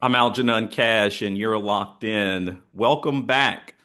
I'm Algenon Cash, and you're locked in. Welcome back.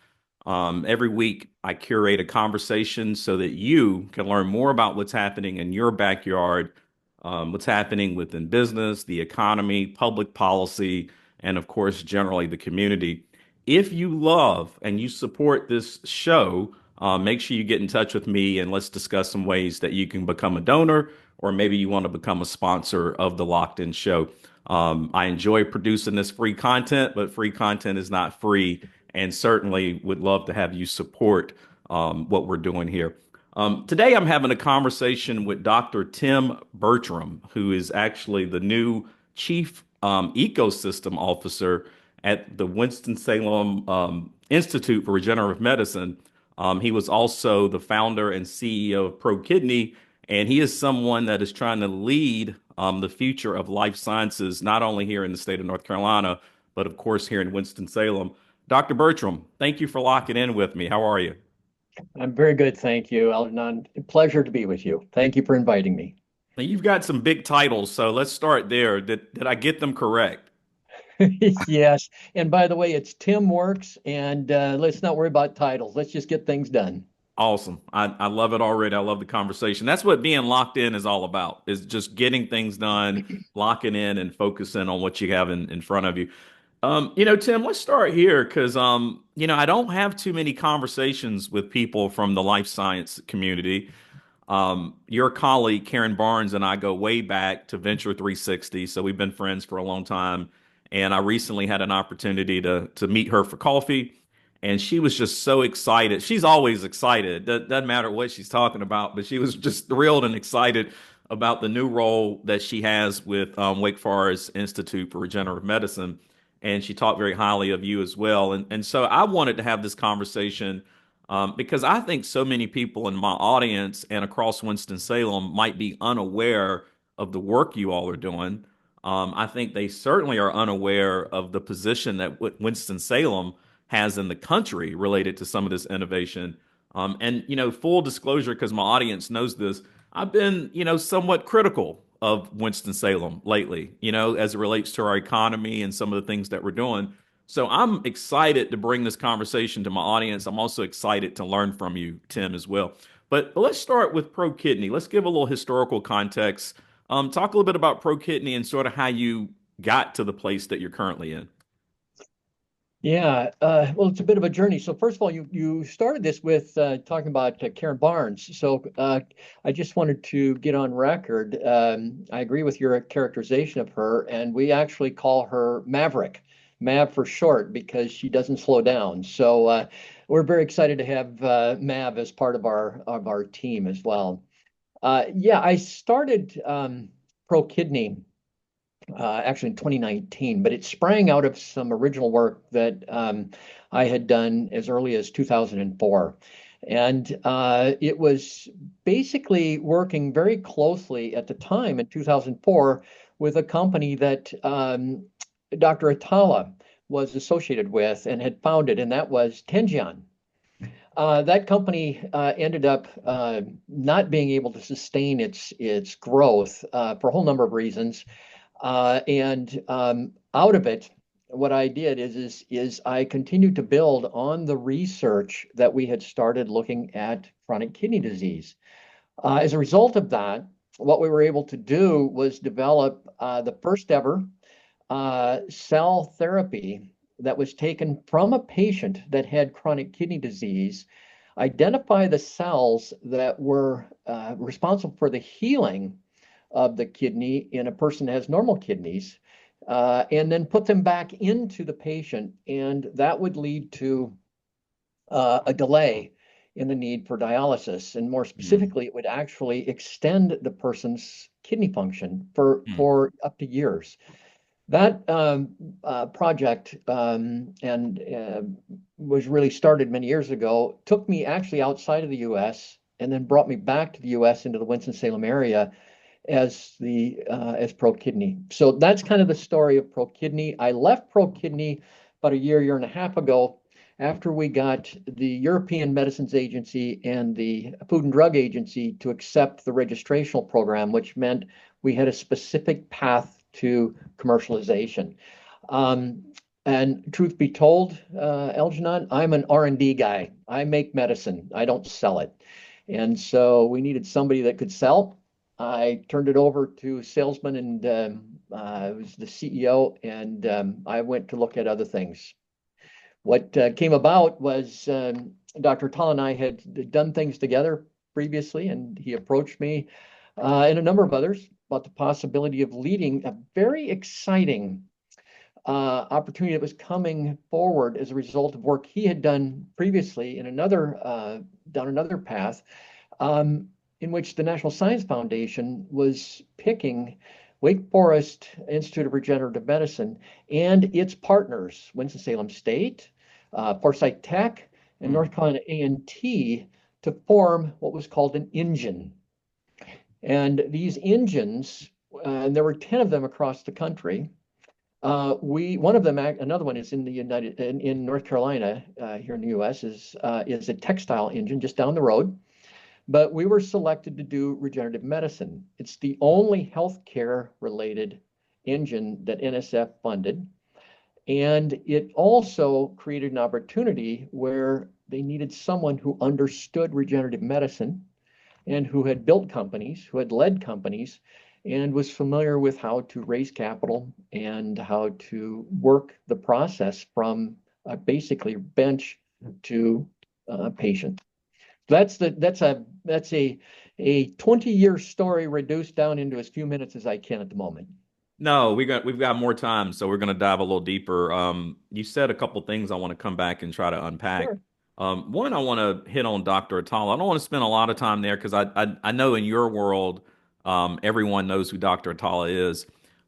Every week, I curate a conversation so that you can learn more about what's happening in your backyard, what's happening within business, the economy, public policy, and of course, generally the community. If you love and you support this show, make sure you get in touch with me and let's discuss some ways that you can become a donor, or maybe you want to become a sponsor of the Locked In Show. I enjoy producing this free content, but free content is not free, and certainly would love to have you support what we're doing here. Today, I'm having a conversation with Dr. Tim Bertram, who is actually the new Chief Ecosystem Officer at the Winston-Salem Institute for Regenerative Medicine. He was also the founder and CEO of ProKidney, and he is someone that is trying to lead the future of life sciences, not only here in the state of North Carolina, but of course here in Winston-Salem. Dr. Bertram, thank you for locking in with me. How are you? I'm very good, thank you, Algenon. Pleasure to be with you. Thank you for inviting me. Now, you've got some big titles, so let's start there. Did I get them correct? Yes, and by the way, it's Tim Works, and let's not worry about titles. Let's just get things done. Awesome. I love it already. I love the conversation. That's what being locked in is all about, is just getting things done, locking in and focusing on what you have in front of you. Tim, let's start here because, I don't have too many conversations with people from the life science community. Your colleague, Karen Barnes, and I go way back to Venture 360. So we've been friends for a long time. And I recently had an opportunity to meet her for coffee. And she was just so excited. She's always excited. Doesn't matter what she's talking about, but she was just thrilled and excited about the new role that she has with Wake Forest Institute for Regenerative Medicine. And she talked very highly of you as well. And so I wanted to have this conversation because I think so many people in my audience and across Winston-Salem might be unaware of the work you all are doing. I think they certainly are unaware of the position that Winston-Salem has in the country related to some of this innovation. Full disclosure, because my audience knows this, I've been, somewhat critical of Winston-Salem lately, as it relates to our economy and some of the things that we're doing. So I'm excited to bring this conversation to my audience. I'm also excited to learn from you, Tim, as well. But let's start with ProKidney. Let's give a little historical context. Talk a little bit about ProKidney and sort of how you got to the place that you're currently in. Yeah, well, it's a bit of a journey. So first of all, you started this with talking about Karen Barnes. So I just wanted to get on record. I agree with your characterization of her, and we actually call her Maverick, Mav for short, because she doesn't slow down. So we're very excited to have Mav as part of our team as well. Yeah, I started ProKidney actually in 2019, but it sprang out of some original work that I had done as early as 2004. And it was basically working very closely at the time in 2004 with a company that Dr. Atala was associated with and had founded, and that was Tengion. That company ended up not being able to sustain its growth for a whole number of reasons. And out of it, what I did is I continued to build on the research that we had started looking at chronic kidney disease. As a result of that, what we were able to do was develop the first ever cell therapy that was taken from a patient that had chronic kidney disease, identify the cells that were responsible for the healing of the kidney in a person that has normal kidneys, and then put them back into the patient. And that would lead to a delay in the need for dialysis. And more Mm, specifically, it would actually extend the person's kidney function mm, for up to years. That project and was really started many years ago, took me actually outside of the US and then brought me back to the US into the Winston-Salem area as ProKidney. So that's kind of the story of ProKidney. I left ProKidney about a year and a half ago after we got the European Medicines Agency and the Food and Drug Agency to accept the registrational program, which meant we had a specific path to commercialization. Um, and truth be told, Algenon, I'm an R&D guy. I make medicine. I don't sell it. And so we needed somebody that could sell. I turned it over to a salesman, and I was the CEO, and I went to look at other things. What came about was Dr. Tall and I had done things together previously, and he approached me and a number of others about the possibility of leading a very exciting opportunity that was coming forward as a result of work he had done previously in another down another path, in which the National Science Foundation was picking Wake Forest Institute of Regenerative Medicine and its partners, Winston-Salem State, Forsyth Tech, and Mm. North Carolina A&T, to form what was called an engine. And these engines, and there were 10 of them across the country. One of them, another one is in in North Carolina, here in the U.S., is a textile engine just down the road. But we were selected to do regenerative medicine. It's the only healthcare related engine that NSF funded. And it also created an opportunity where they needed someone who understood regenerative medicine and who had built companies, who had led companies, and was familiar with how to raise capital and how to work the process from basically bench to patient. That's a 20-year story reduced down into as few minutes as I can at the moment. No, we've got more time, so we're going to dive a little deeper. You said a couple things I want to come back and try to unpack. Sure. One, I want to hit on Dr. Atala. I don't want to spend a lot of time there because I know in your world, everyone knows who Dr. Atala is.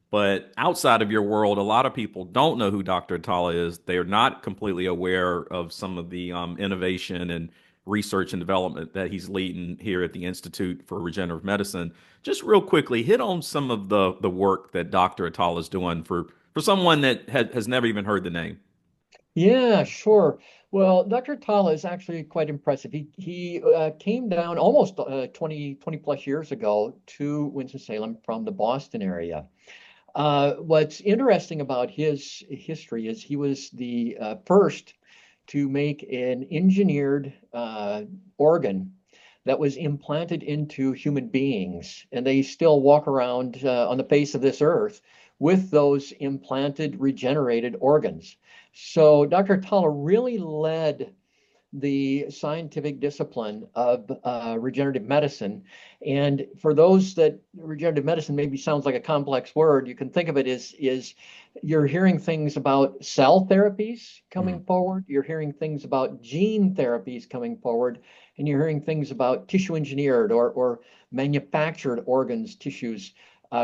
But outside of your world, a lot of people don't know who Dr. Atala is. They are not completely aware of some of the innovation and research and development that he's leading here at the Institute for Regenerative Medicine. Just real quickly, hit on some of the work that Dr. Atala is doing for someone that has never even heard the name. Yeah, sure. Well, Dr. Tala is actually quite impressive. He came down almost 20 plus years ago to Winston-Salem from the Boston area. What's interesting about his history is he was the first to make an engineered organ that was implanted into human beings, and they still walk around on the face of this earth with those implanted, regenerated organs. So Dr. Tala really led the scientific discipline of regenerative medicine. And for those that regenerative medicine maybe sounds like a complex word, you can think of it as you're hearing things about cell therapies Mm. coming forward, you're hearing things about gene therapies coming forward, and you're hearing things about tissue engineered or manufactured organs, tissues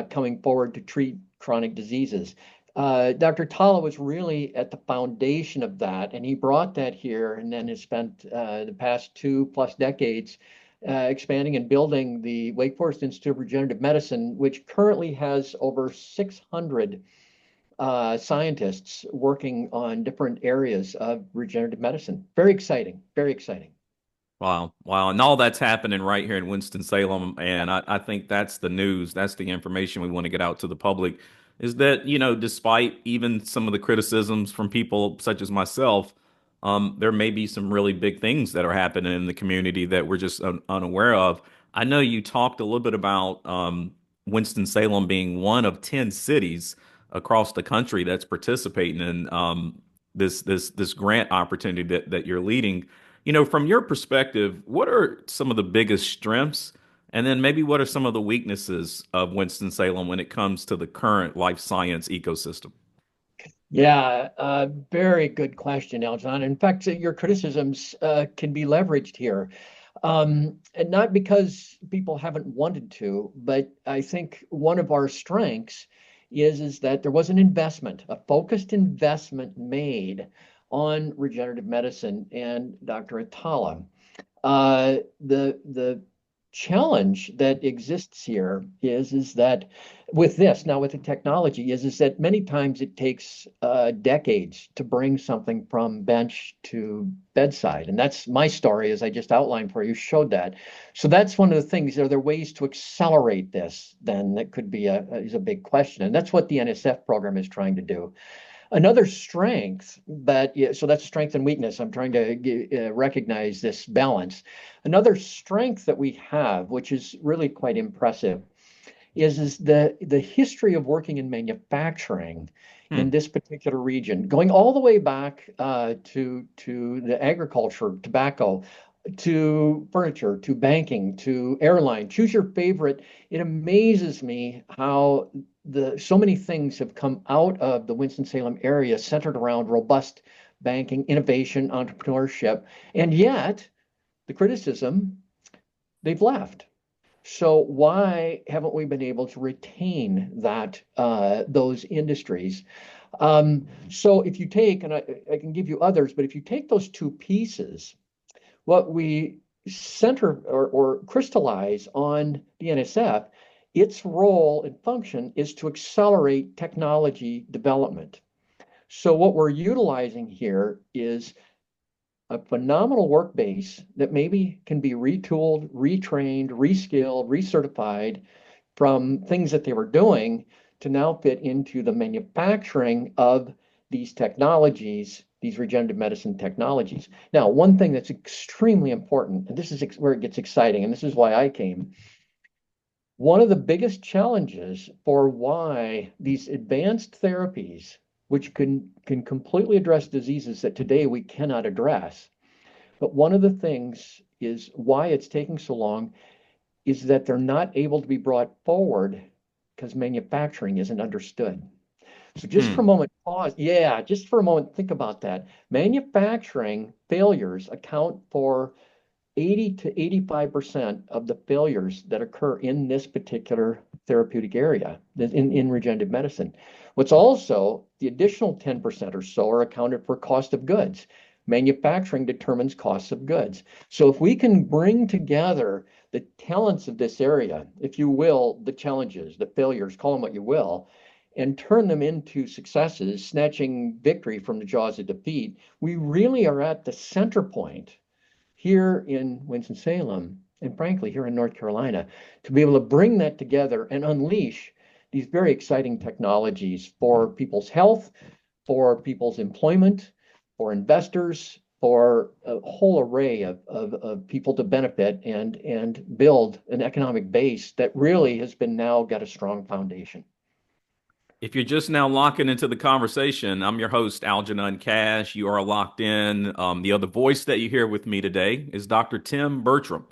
coming forward to treat chronic diseases. Dr. Tala was really at the foundation of that, and he brought that here and then has spent the past 2+ decades expanding and building the Wake Forest Institute of Regenerative Medicine, which currently has over 600 scientists working on different areas of regenerative medicine. Very exciting, very exciting. Wow. Wow. And all that's happening right here in Winston-Salem. And I think that's the news. That's the information we want to get out to the public is that, despite even some of the criticisms from people such as myself, there may be some really big things that are happening in the community that we're just unaware of. I know you talked a little bit about Winston-Salem being one of 10 cities across the country that's participating in this grant opportunity that you're leading. From your perspective, what are some of the biggest strengths? And then maybe what are some of the weaknesses of Winston-Salem when it comes to the current life science ecosystem? Yeah, very good question, Aljon. In fact, your criticisms can be leveraged here. And not because people haven't wanted to, but I think one of our strengths is that there was an investment, a focused investment made on regenerative medicine and Dr. Atala. The challenge that exists here is that with this now with the technology is that many times it takes decades to bring something from bench to bedside, and that's my story as I just outlined for you, showed that. So that's one of the things. Are there ways to accelerate this? Then that could be is a big question, and that's what the NSF program is trying to do. Another strength that, yeah, so that's strength and weakness. I'm trying to recognize this balance. Another strength that we have, which is really quite impressive, is the history of working in manufacturing in Hmm. this particular region, going all the way back to the agriculture, tobacco, to furniture, to banking, to airline. Choose your favorite. It amazes me how the so many things have come out of the Winston-Salem area centered around robust banking, innovation, entrepreneurship, and yet the criticism, they've left. So why haven't we been able to retain that those industries? So if you take, and I can give you others, but if you take those two pieces, what we center or crystallize on the NSF, its role and function is to accelerate technology development. So what we're utilizing here is a phenomenal work base that maybe can be retooled, retrained, reskilled, recertified from things that they were doing to now fit into the manufacturing of these technologies, these regenerative medicine technologies. Now, one thing that's extremely important, and this is where it gets exciting, and this is why I came. One of the biggest challenges for why these advanced therapies, which can completely address diseases that today we cannot address, but one of the things is why it's taking so long is that they're not able to be brought forward because manufacturing isn't understood. So just for a Hmm. moment, pause. Yeah, just for a moment, think about that. Manufacturing failures account for 80 to 85% of the failures that occur in this particular therapeutic area in regenerative medicine. What's also the additional 10% or so are accounted for cost of goods. Manufacturing determines costs of goods. So if we can bring together the talents of this area, if you will, the challenges, the failures, call them what you will, and turn them into successes, snatching victory from the jaws of defeat, we really are at the center point here in Winston-Salem, and frankly, here in North Carolina, to be able to bring that together and unleash these very exciting technologies for people's health, for people's employment, for investors, for a whole array of people to benefit and build an economic base that really has been now got a strong foundation. If you're just now locking into the conversation, I'm your host, Algenon Cash. You are locked in. The other voice that you hear with me today is Dr. Tim Bertram,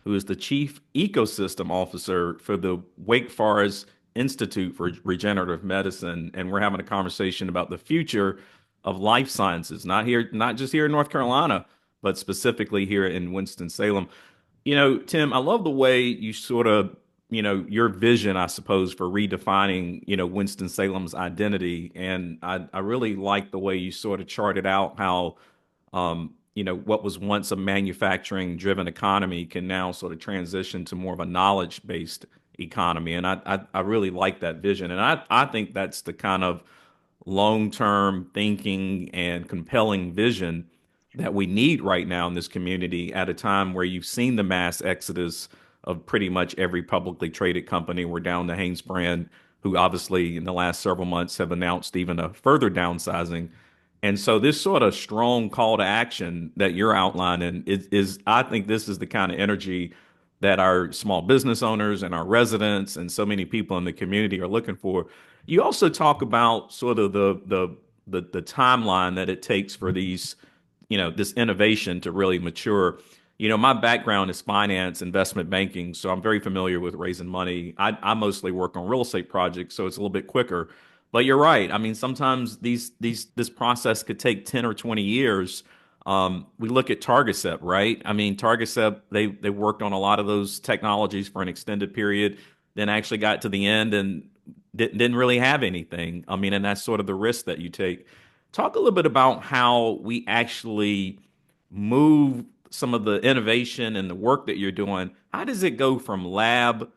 who is the Chief Ecosystem Officer for the Wake Forest Institute for Regenerative Medicine. And we're having a conversation about the future of life sciences, not here, not just here in North Carolina, but specifically here in Winston-Salem. Tim, I love the way you sort of, your vision, I suppose, for redefining, Winston-Salem's identity. And I really like the way you sort of charted out how, what was once a manufacturing driven economy can now sort of transition to more of a knowledge based economy. And I really like that vision. And I think that's the kind of long term thinking and compelling vision that we need right now in this community at a time where you've seen the mass exodus of pretty much every publicly traded company. We're down to Brand, who obviously in the last several months have announced even a further downsizing. And so this sort of strong call to action that you're outlining is I think this is the kind of energy that our small business owners and our residents and so many people in the community are looking for. You also talk about sort of the timeline that it takes for these, this innovation to really mature. My background is finance, investment banking, so I'm very familiar with raising money. I mostly work on real estate projects, so it's a little bit quicker. But you're right. I mean, sometimes this process could take 10 or 20 years. We look at Target, right? I mean, Target, they worked on a lot of those technologies for an extended period, then actually got to the end and didn't really have anything. I mean, and that's sort of the risk that you take. Talk a little bit about how we actually move some of the innovation and the work that you're doing. How does it go from lab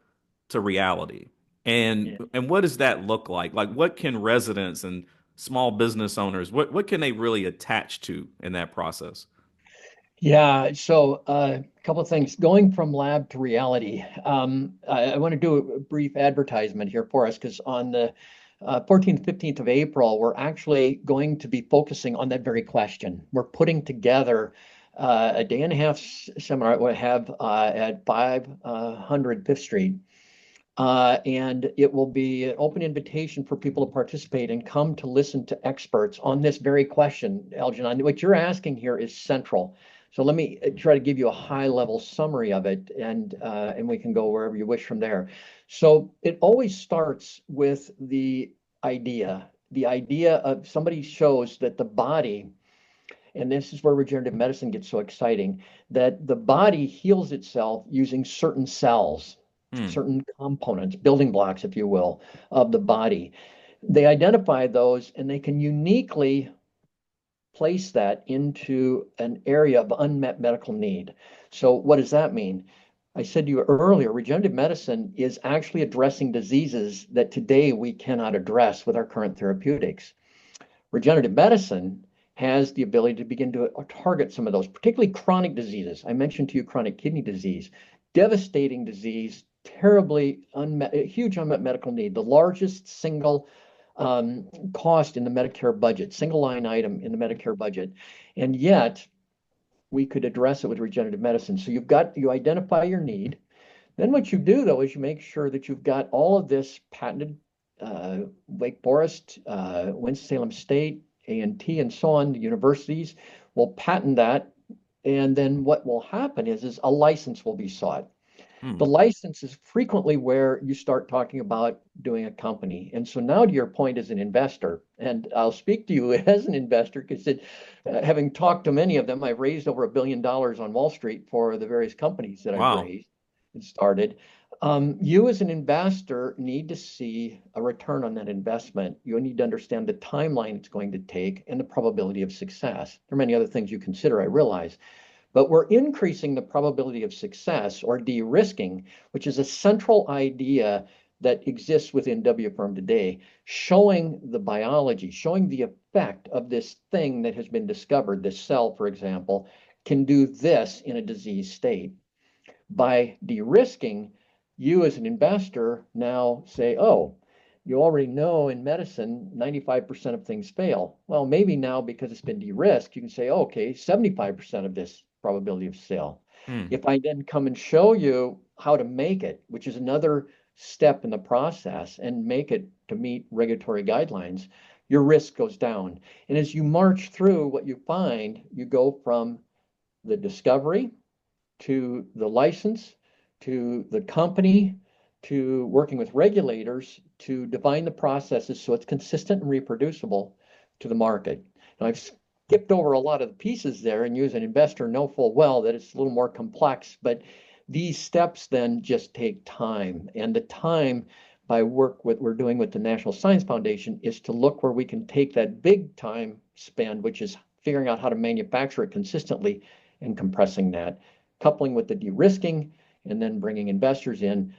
to reality? Yeah. And what does that look like? Like what can residents and small business owners, what can they really attach to in that process? Yeah, so a couple of things. Going from lab to reality. I want to do a brief advertisement here for us because on the 14th, 15th of April, we're actually going to be focusing on that very question. We're putting together a day and a half seminar we have at 500 Fifth Street. And it will be an open invitation for people to participate and come to listen to experts on this very question, Algenon. What you're asking here is central. So let me try to give you a high-level summary of it, and we can go wherever you wish from there. So it always starts with the idea. The idea of somebody shows that the body, and this is where regenerative medicine gets so exciting, that the body heals itself using certain cells, Hmm. certain components, building blocks, if you will, of the body. They identify those and they can uniquely place that into an area of unmet medical need. So, what does that mean? I said to you earlier, regenerative medicine is actually addressing diseases that today we cannot address with our current therapeutics. Regenerative medicine has the ability to begin to target some of those, particularly chronic diseases. I mentioned to you chronic kidney disease, devastating disease, terribly unmet, huge unmet medical need, the largest single cost in the Medicare budget, single line item in the Medicare budget. And yet we could address it with regenerative medicine. So you identify your need. Then what you do though is you make sure that you've got all of this patented, Wake Forest, Winston-Salem State, A&T, and so on, the universities will patent that. And then what will happen is a license will be sought. Hmm. The license is frequently where you start talking about doing a company. And so now to your point as an investor, and I'll speak to you as an investor because having talked to many of them, I've raised over $1 billion on Wall Street for the various companies that I've Wow. raised and started. You as an investor need to see a return on that investment. You need to understand the timeline it's going to take and the probability of success. There are many other things you consider, I realize. But we're increasing the probability of success or de-risking, which is a central idea that exists within WFIRM today, showing the biology, showing the effect of this thing that has been discovered, this cell, for example, can do this in a disease state. By de-risking, you as an investor now say, oh, you already know in medicine 95% of things fail. Well, maybe now because it's been de-risked, you can say, oh, okay, 75% of this probability of sale. Hmm. If I then come and show you how to make it, which is another step in the process, and make it to meet regulatory guidelines, your risk goes down. And as you march through, what you find, you go from the discovery to the license to the company to working with regulators to define the processes so it's consistent and reproducible to the market. Now, I've skipped over a lot of the pieces there, and you as an investor know full well that it's a little more complex, but these steps then just take time. And the time by work what we're doing with the National Science Foundation is to look where we can take that big time spend, which is figuring out how to manufacture it consistently and compressing that, coupling with the de-risking and then bringing investors in.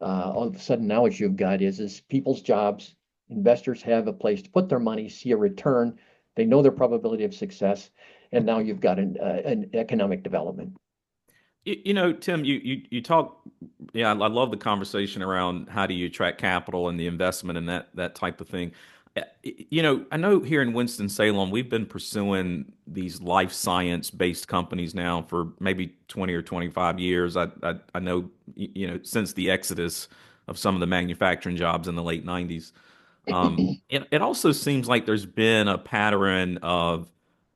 All of a sudden now what you've got is people's jobs. Investors have a place to put their money, see a return. They know their probability of success. And now you've got an economic development. Tim, you talk. Yeah, I love the conversation around how do you attract capital and the investment and that type of thing. I know here in Winston-Salem, we've been pursuing these life science based companies now for maybe 20 or 25 years. I know, since the exodus of some of the manufacturing jobs in the late 90s. It also seems like there's been a pattern of,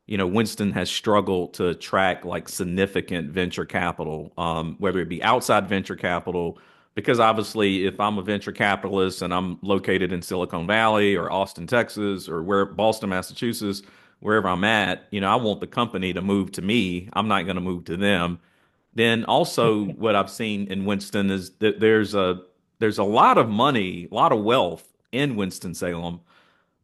Winston has struggled to attract like significant venture capital, whether it be outside venture capital, because obviously if I'm a venture capitalist and I'm located in Silicon Valley or Austin, Texas, or where Boston, Massachusetts, wherever I'm at, I want the company to move to me. I'm not going to move to them. Then also what I've seen in Winston is that there's a lot of money, a lot of wealth in Winston-Salem,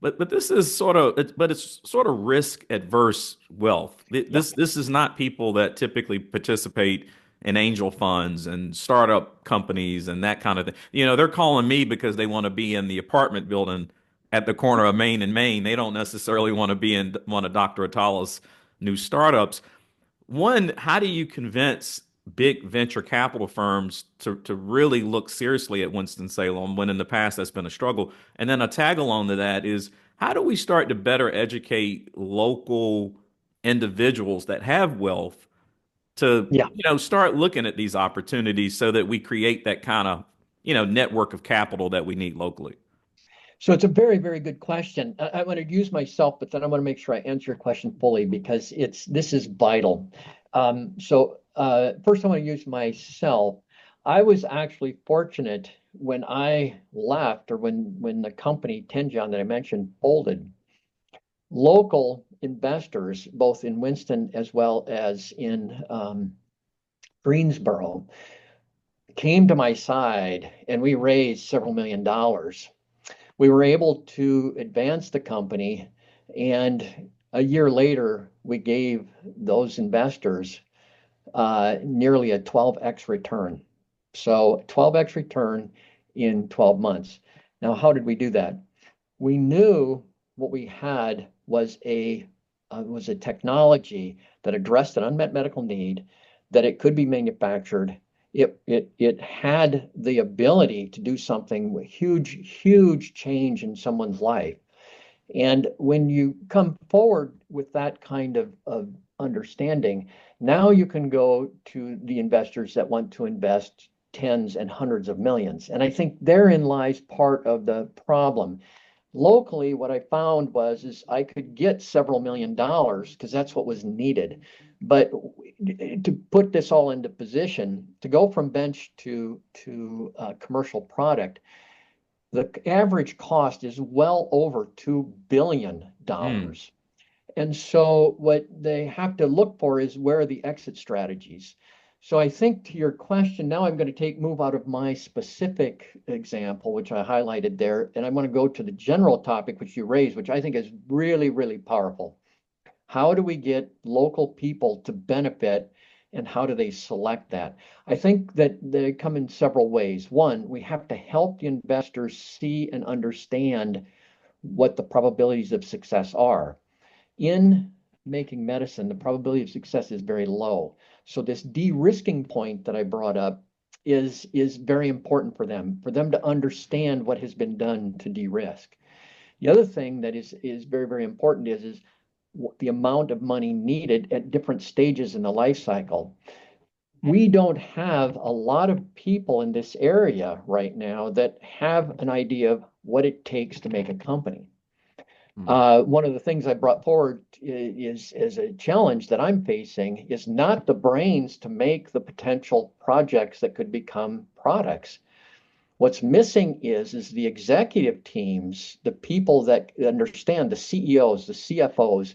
but this is it's sort of risk adverse wealth. Yeah. This is not people that typically participate in angel funds and startup companies and that kind of thing. They're calling me because they want to be in the apartment building at the corner of Main and Main. They don't necessarily want to be in one of Dr. Atala's new startups. One, how do you convince big venture capital firms to really look seriously at Winston-Salem when in the past that's been a struggle. And then a tag along to that is how do we start to better educate local individuals that have wealth to, Yeah. start looking at these opportunities so that we create that kind of, network of capital that we need locally? So it's a very, very good question. I want to use myself, but then I want to make sure I answer your question fully because this is vital. First I want to use myself. I was actually fortunate when I left or when the company Tenjon that I mentioned folded. Local investors, both in Winston as well as in Greensboro, came to my side and we raised several $1 millions. We were able to advance the company, and a year later, we gave those investors nearly a 12x return. So 12x return in 12 months. Now, how did we do that? We knew what we had was a technology that addressed an unmet medical need, that it could be manufactured. It had the ability to do something with huge change in someone's life. And when you come forward with that kind of understanding, now you can go to the investors that want to invest tens and hundreds of millions. And I think therein lies part of the problem. Locally, what I found is I could get several $1 millions because that's what was needed. But to put this all into position, to go from bench to commercial product, the average cost is well over $2 billion. Mm. And so what they have to look for is where are the exit strategies. So I think to your question, now I'm going to move out of my specific example, which I highlighted there, and I'm going to go to the general topic which you raised, which I think is really, really powerful. How do we get local people to benefit and how do they select that? I think that they come in several ways. One, we have to help the investors see and understand what the probabilities of success are. In making medicine, the probability of success is very low. So this de-risking point that I brought up is very important for them to understand what has been done to de-risk. The other thing that is very, very important is the amount of money needed at different stages in the life cycle. We don't have a lot of people in this area right now that have an idea of what it takes to make a company. Mm. One of the things I brought forward is as a challenge that I'm facing is not the brains to make the potential projects that could become products. What's missing is the executive teams, the people that understand, the CEOs, the CFOs,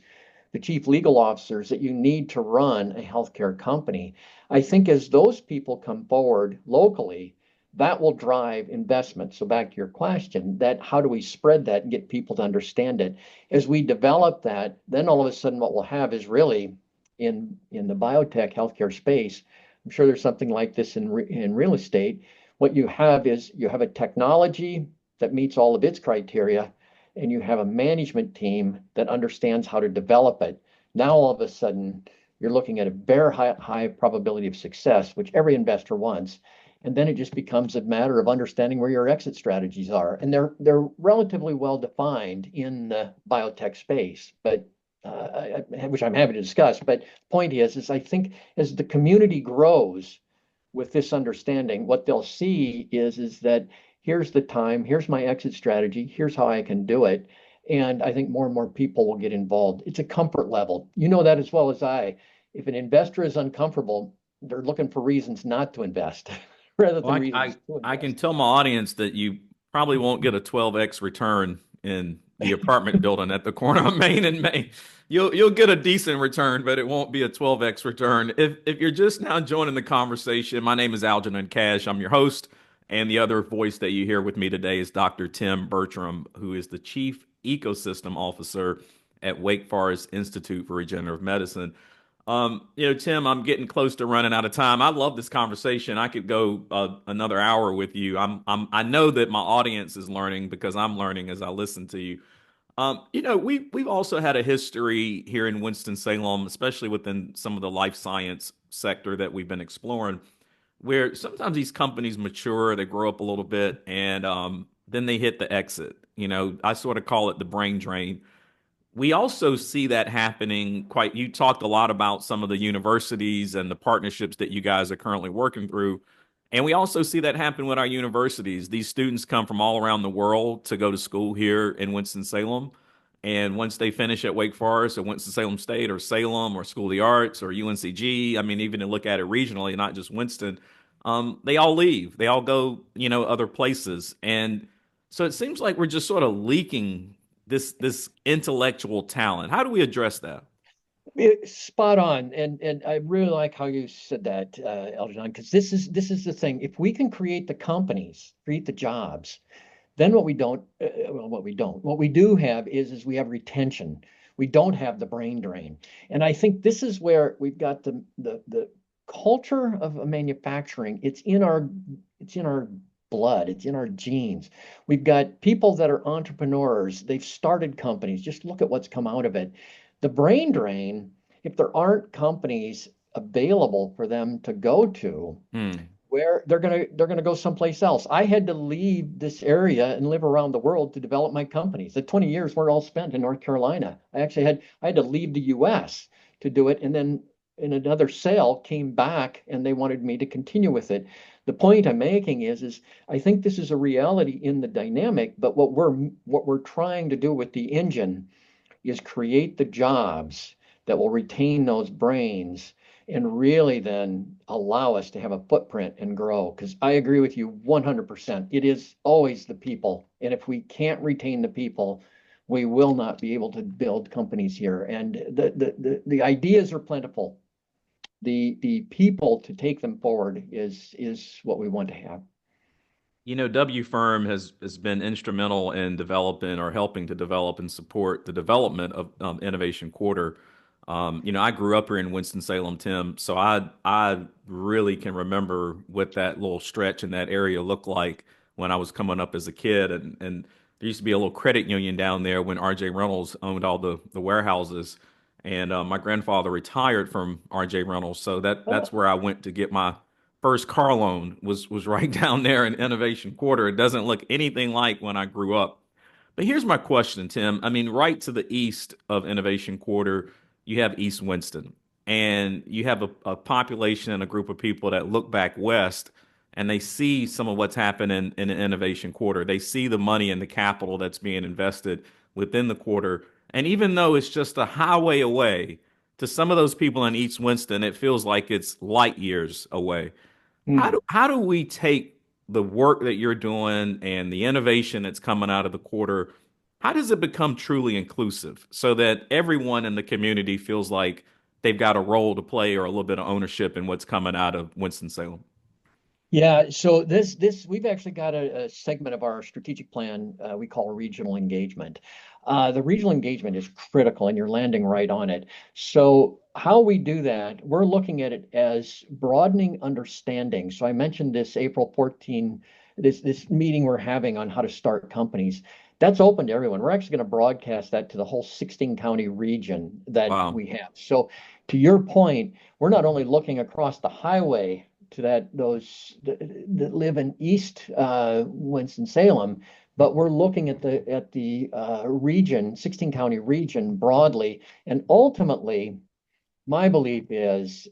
the chief legal officers that you need to run a healthcare company. I think as those people come forward locally, that will drive investment. So back to your question, that how do we spread that and get people to understand it? As we develop that, then all of a sudden what we'll have is really in the biotech healthcare space. I'm sure there's something like this in real estate. What you have is you have a technology that meets all of its criteria, and you have a management team that understands how to develop it. Now all of a sudden you're looking at a very high probability of success, which every investor wants. And then it just becomes a matter of understanding where your exit strategies are. And they're relatively well defined in the biotech space, but which I'm happy to discuss. But point is I think as the community grows with this understanding, what they'll see is that here's the time, here's my exit strategy, here's how I can do it. And I think more and more people will get involved. It's a comfort level. You know that as well as I. If an investor is uncomfortable, they're looking for reasons not to invest rather Well, than I, I reasons to I can invest. tell my audience that you probably won't get a 12x return in the apartment building at the corner of Main and Main. You'll get a decent return, but it won't be a 12x return. If you're just now joining the conversation, my name is Algenon Cash. I'm your host, and the other voice that you hear with me today is Dr. Tim Bertram, who is the Chief Ecosystem Officer at Wake Forest Institute for Regenerative Medicine. Tim, I'm getting close to running out of time. I love this conversation. I could go another hour with you. I know that my audience is learning because I'm learning as I listen to you. we've also had a history here in Winston-Salem, especially within some of the life science sector that we've been exploring, where sometimes these companies mature, they grow up a little bit, and then they hit the exit. I sort of call it the brain drain. We also see that happening quite. You talked a lot about some of the universities and the partnerships that you guys are currently working through. And we also see that happen with our universities. These students come from all around the world to go to school here in Winston-Salem. And once they finish at Wake Forest or Winston-Salem State or Salem or School of the Arts or UNCG, I mean, even to look at it regionally, not just Winston, they all leave. They all go, other places. And so it seems like we're just sort of leaking this intellectual talent. How do we address that? Spot on, and I really like how you said that, Algenon, because this is the thing. If we can create the companies, create the jobs, then what we do have is we have retention. We don't have the brain drain, and I think this is where we've got the culture of manufacturing. It's in our blood. It's in our genes. We've got people that are entrepreneurs. They've started companies. Just look at what's come out of it. The brain drain, if there aren't companies available for them to go to, Hmm. where they're gonna go someplace else. I had to leave this area and live around the world to develop my companies. The 20 years were all spent in North Carolina. I had to leave the US to do it, and then in another sale came back and they wanted me to continue with it. The point I'm making is I think this is a reality in the dynamic, but what we're trying to do with the engine is create the jobs that will retain those brains and really then allow us to have a footprint and grow. Because I agree with you 100%. It is always the people. And if we can't retain the people, we will not be able to build companies here. And the ideas are plentiful. The people to take them forward is what we want to have. WFIRM has been instrumental in developing or helping to develop and support the development of Innovation Quarter. I grew up here in Winston-Salem, Tim, so I really can remember what that little stretch in that area looked like when I was coming up as a kid. And there used to be a little credit union down there when R.J. Reynolds owned all the warehouses. And my grandfather retired from R.J. Reynolds, so that's where I went to get my first car loan was right down there in Innovation Quarter. It doesn't look anything like when I grew up. But here's my question, Tim. I mean, right to the east of Innovation Quarter, you have East Winston, and you have a population and a group of people that look back west and they see some of what's happening in the Innovation Quarter. They see the money and the capital that's being invested within the quarter. And even though it's just a highway away, to some of those people in East Winston, it feels like it's light years away. Mm. How do we take the work that you're doing and the innovation that's coming out of the quarter? How does it become truly inclusive so that everyone in the community feels like they've got a role to play or a little bit of ownership in what's coming out of Winston-Salem? Yeah, so this we've actually got a segment of our strategic plan we call regional engagement. The regional engagement is critical, and you're landing right on it. So how we do that, we're looking at it as broadening understanding. So I mentioned this April 14, this meeting we're having on how to start companies. That's open to everyone. We're actually going to broadcast that to the whole 16 county region that Wow. we have. So to your point, we're not only looking across the highway to those that live in East Winston-Salem, but we're looking at the region, 16 county region broadly, and ultimately, my belief is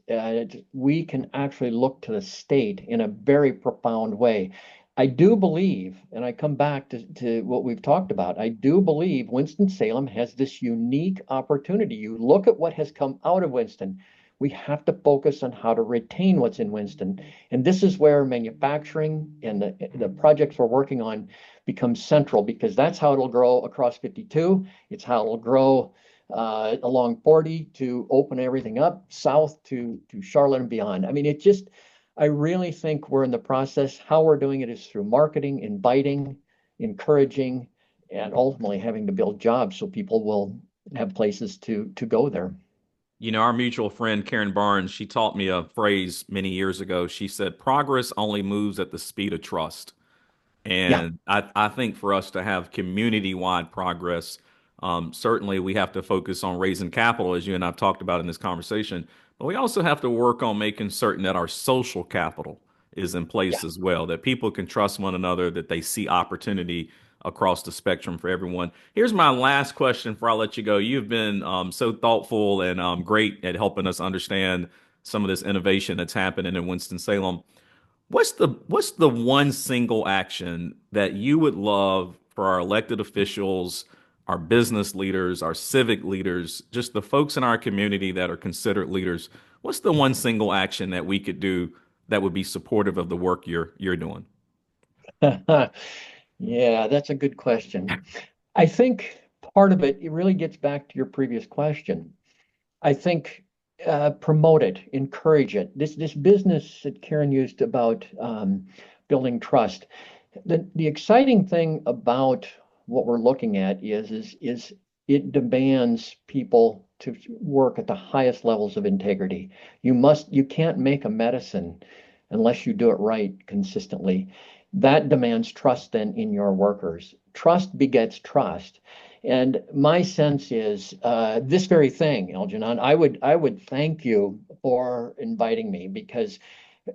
we can actually look to the state in a very profound way. I do believe, and I come back to what we've talked about, I do believe Winston-Salem has this unique opportunity. You look at what has come out of Winston. We have to focus on how to retain what's in Winston. And this is where manufacturing and the projects we're working on become central because that's how it'll grow across 52. It's how it'll grow along 40 to open everything up south to Charlotte and beyond. I mean, I really think we're in the process. How we're doing it is through marketing, inviting, encouraging, and ultimately having to build jobs so people will have places to go there. Our mutual friend Karen Barnes, she taught me a phrase many years ago. She said, "Progress only moves at the speed of trust." Yeah. And I think for us to have community-wide progress, Certainly, we have to focus on raising capital, as you and I've talked about in this conversation, but we also have to work on making certain that our social capital is in Yeah. place as well, that people can trust one another, that they see opportunity across the spectrum for everyone. Here's my last question before I let you go. You've been so thoughtful and great at helping us understand some of this innovation that's happening in Winston-Salem. What's the one single action that you would love for our elected officials, our business leaders, our civic leaders, just the folks in our community that are considered leaders? What's the one single action that we could do that would be supportive of the work you're doing? Yeah, that's a good question. I think part of it really gets back to your previous question. I think promote it, encourage it. This business that Karen used about building trust. The exciting thing about what we're looking at is it demands people to work at the highest levels of integrity. You can't make a medicine unless you do it right consistently. That demands trust then in your workers. Trust begets trust. And my sense is this very thing, Algenon. I would thank you for inviting me because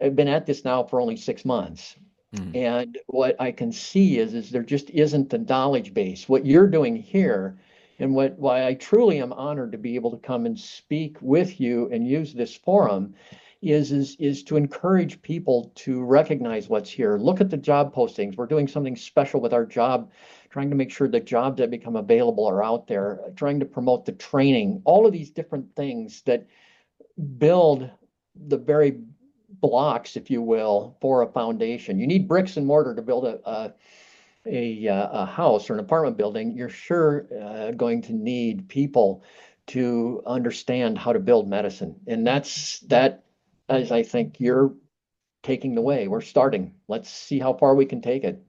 I've been at this now for only 6 months. Mm. And what I can see is there just isn't the knowledge base. What you're doing here, and why I truly am honored to be able to come and speak with you and use this forum, is to encourage people to recognize what's here. Look at the job postings. We're doing something special with our job, trying to make sure the jobs that become available are out there, trying to promote the training, all of these different things that build the very blocks, if you will, for a foundation. You need bricks and mortar to build a house or an apartment building. You're sure going to need people to understand how to build medicine, and that, as I think you're taking the way. We're starting. Let's see how far we can take it.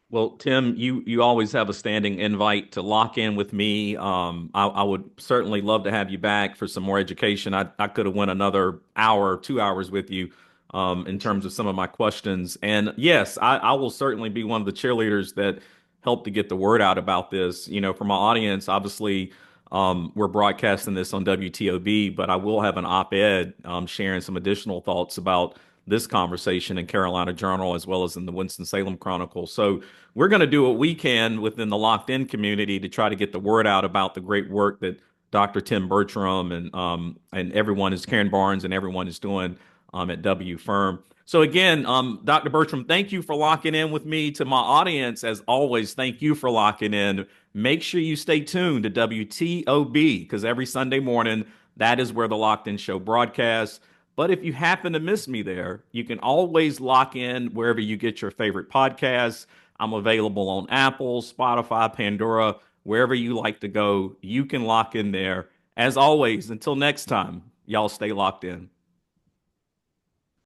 Well, Tim, you always have a standing invite to lock in with me. I would certainly love to have you back for some more education. I could have went another hour, 2 hours with you in terms of some of my questions. And yes, I will certainly be one of the cheerleaders that help to get the word out about this. You know, for my audience, obviously, we're broadcasting this on WTOB, but I will have an op-ed sharing some additional thoughts about this conversation in Carolina Journal as well as in the Winston-Salem Chronicle. So we're going to do what we can within the locked in community to try to get the word out about the great work that Dr. Tim Bertram and everyone is Karen Barnes and everyone is doing at WFIRM. So again, Dr. Bertram, thank you for locking in with me. To my audience, as always, thank you for locking in. Make sure you stay tuned to WTOB because every Sunday morning, that is where the Locked In Show broadcasts. But if you happen to miss me there, you can always lock in wherever you get your favorite podcasts. I'm available on Apple, Spotify, Pandora, wherever you like to go. You can lock in there. As always, until next time, y'all stay locked in.